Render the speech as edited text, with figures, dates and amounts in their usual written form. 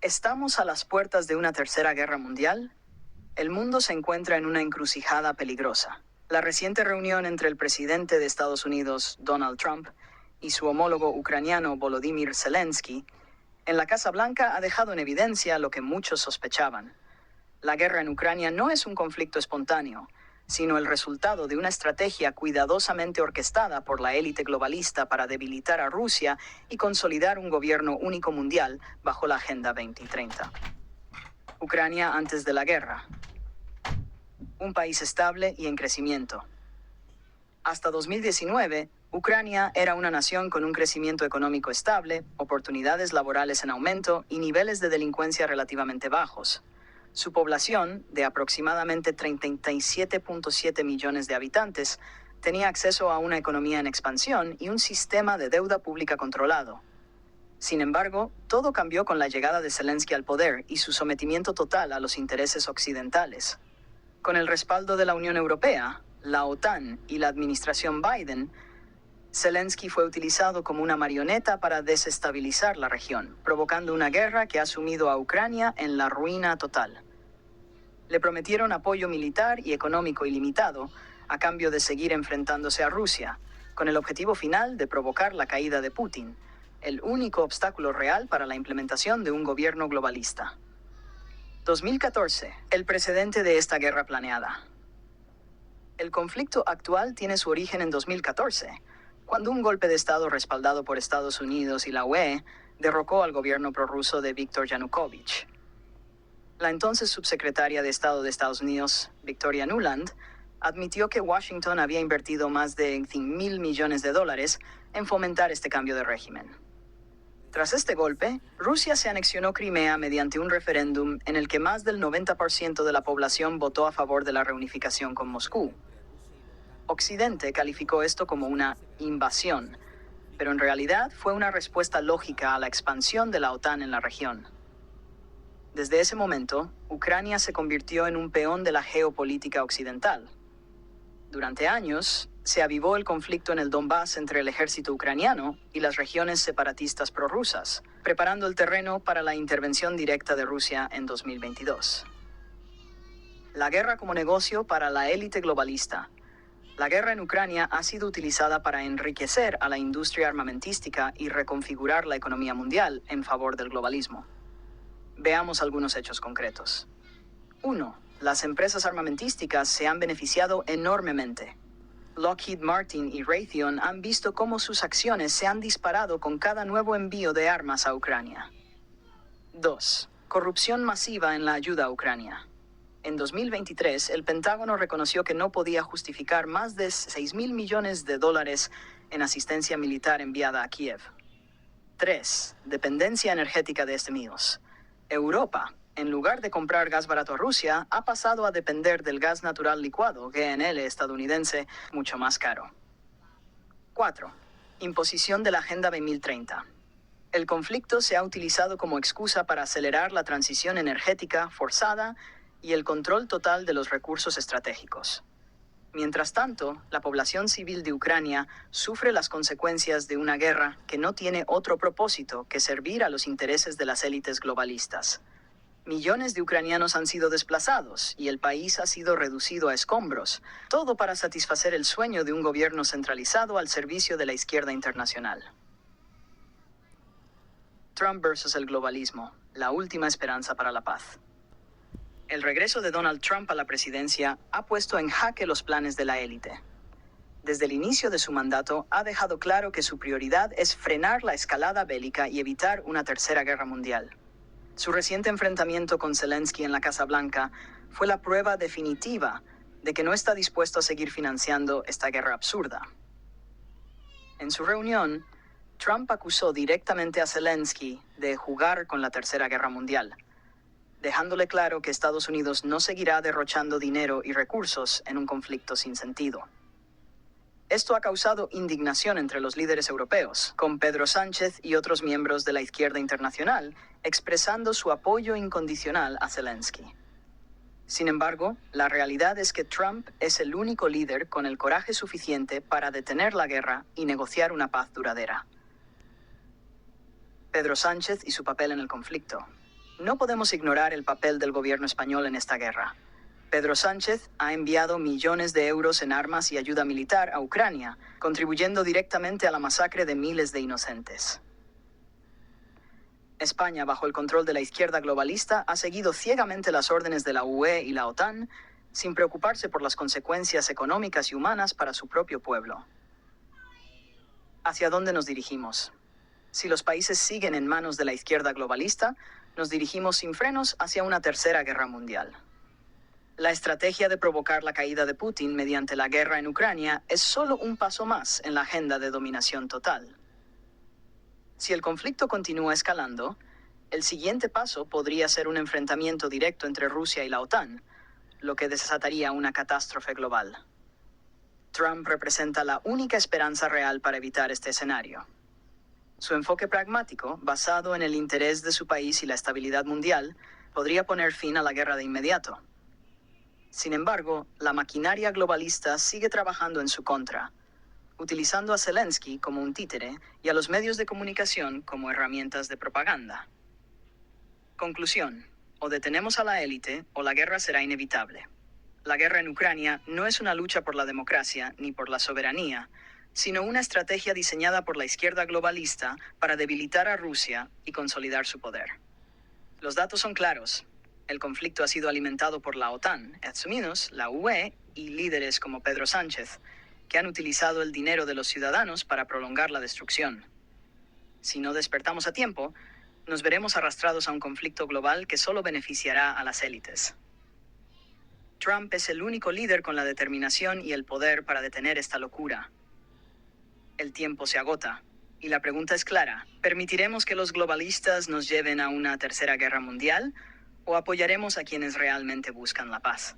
¿Estamos a las puertas de una tercera guerra mundial? El mundo se encuentra en una encrucijada peligrosa. La reciente reunión entre el presidente de Estados Unidos, Donald Trump, y su homólogo ucraniano, Volodymyr Zelensky, en la Casa Blanca ha dejado en evidencia lo que muchos sospechaban. La guerra en Ucrania no es un conflicto espontáneo, sino el resultado de una estrategia cuidadosamente orquestada por la élite globalista para debilitar a Rusia y consolidar un gobierno único mundial bajo la Agenda 2030. Ucrania antes de la guerra. Un país estable y en crecimiento. Hasta 2019, Ucrania era una nación con un crecimiento económico estable, oportunidades laborales en aumento y niveles de delincuencia relativamente bajos. Su población, de aproximadamente 37.7 millones de habitantes, tenía acceso a una economía en expansión y un sistema de deuda pública controlado. Sin embargo, todo cambió con la llegada de Zelensky al poder y su sometimiento total a los intereses occidentales. Con el respaldo de la Unión Europea, la OTAN y la administración Biden, Zelensky fue utilizado como una marioneta para desestabilizar la región, provocando una guerra que ha sumido a Ucrania en la ruina total. Le prometieron apoyo militar y económico ilimitado, a cambio de seguir enfrentándose a Rusia, con el objetivo final de provocar la caída de Putin, el único obstáculo real para la implementación de un gobierno globalista. 2014, el precedente de esta guerra planeada. El conflicto actual tiene su origen en 2014, cuando un golpe de Estado respaldado por Estados Unidos y la UE derrocó al gobierno prorruso de Viktor Yanukovych. La entonces subsecretaria de Estado de Estados Unidos, Victoria Nuland, admitió que Washington había invertido más de $1,000 millones en fomentar este cambio de régimen. Tras este golpe, Rusia se anexionó Crimea mediante un referéndum en el que más del 90% de la población votó a favor de la reunificación con Moscú. Occidente calificó esto como una invasión, pero en realidad fue una respuesta lógica a la expansión de la OTAN en la región. Desde ese momento, Ucrania se convirtió en un peón de la geopolítica occidental. Durante años, se avivó el conflicto en el Donbass entre el ejército ucraniano y las regiones separatistas prorrusas, preparando el terreno para la intervención directa de Rusia en 2022. La guerra como negocio para la élite globalista. La guerra en Ucrania ha sido utilizada para enriquecer a la industria armamentística y reconfigurar la economía mundial en favor del globalismo. Veamos algunos hechos concretos. 1. Las empresas armamentísticas se han beneficiado enormemente. Lockheed Martin y Raytheon han visto cómo sus acciones se han disparado con cada nuevo envío de armas a Ucrania. 2. Corrupción masiva en la ayuda a Ucrania. En 2023, el Pentágono reconoció que no podía justificar más de $6,000 millones en asistencia militar enviada a Kiev. 3. Dependencia energética de Estados Unidos. Europa, en lugar de comprar gas barato a Rusia, ha pasado a depender del gas natural licuado, GNL estadounidense, mucho más caro. 4. Imposición de la Agenda 2030. El conflicto se ha utilizado como excusa para acelerar la transición energética forzada y el control total de los recursos estratégicos. Mientras tanto, la población civil de Ucrania sufre las consecuencias de una guerra que no tiene otro propósito que servir a los intereses de las élites globalistas. Millones de ucranianos han sido desplazados y el país ha sido reducido a escombros, todo para satisfacer el sueño de un gobierno centralizado al servicio de la izquierda internacional. Trump versus el globalismo, la última esperanza para la paz. El regreso de Donald Trump a la presidencia ha puesto en jaque los planes de la élite. Desde el inicio de su mandato ha dejado claro que su prioridad es frenar la escalada bélica y evitar una tercera guerra mundial. Su reciente enfrentamiento con Zelensky en la Casa Blanca fue la prueba definitiva de que no está dispuesto a seguir financiando esta guerra absurda. En su reunión, Trump acusó directamente a Zelensky de jugar con la tercera guerra mundial, dejándole claro que Estados Unidos no seguirá derrochando dinero y recursos en un conflicto sin sentido. Esto ha causado indignación entre los líderes europeos, con Pedro Sánchez y otros miembros de la izquierda internacional expresando su apoyo incondicional a Zelensky. Sin embargo, la realidad es que Trump es el único líder con el coraje suficiente para detener la guerra y negociar una paz duradera. Pedro Sánchez y su papel en el conflicto. No podemos ignorar el papel del gobierno español en esta guerra. Pedro Sánchez ha enviado millones de euros en armas y ayuda militar a Ucrania, contribuyendo directamente a la masacre de miles de inocentes. España, bajo el control de la izquierda globalista, ha seguido ciegamente las órdenes de la UE y la OTAN, sin preocuparse por las consecuencias económicas y humanas para su propio pueblo. ¿Hacia dónde nos dirigimos? Si los países siguen en manos de la izquierda globalista, nos dirigimos sin frenos hacia una tercera guerra mundial. La estrategia de provocar la caída de Putin mediante la guerra en Ucrania es solo un paso más en la agenda de dominación total. Si el conflicto continúa escalando, el siguiente paso podría ser un enfrentamiento directo entre Rusia y la OTAN, lo que desataría una catástrofe global. Trump representa la única esperanza real para evitar este escenario. Su enfoque pragmático, basado en el interés de su país y la estabilidad mundial, podría poner fin a la guerra de inmediato. Sin embargo, la maquinaria globalista sigue trabajando en su contra, utilizando a Zelensky como un títere y a los medios de comunicación como herramientas de propaganda. Conclusión: o detenemos a la élite o la guerra será inevitable. La guerra en Ucrania no es una lucha por la democracia ni por la soberanía, sino una estrategia diseñada por la izquierda globalista para debilitar a Rusia y consolidar su poder. Los datos son claros. El conflicto ha sido alimentado por la OTAN, Estados Unidos, la UE y líderes como Pedro Sánchez, que han utilizado el dinero de los ciudadanos para prolongar la destrucción. Si no despertamos a tiempo, nos veremos arrastrados a un conflicto global que solo beneficiará a las élites. Trump es el único líder con la determinación y el poder para detener esta locura. El tiempo se agota, y la pregunta es clara: ¿permitiremos que los globalistas nos lleven a una tercera guerra mundial o apoyaremos a quienes realmente buscan la paz?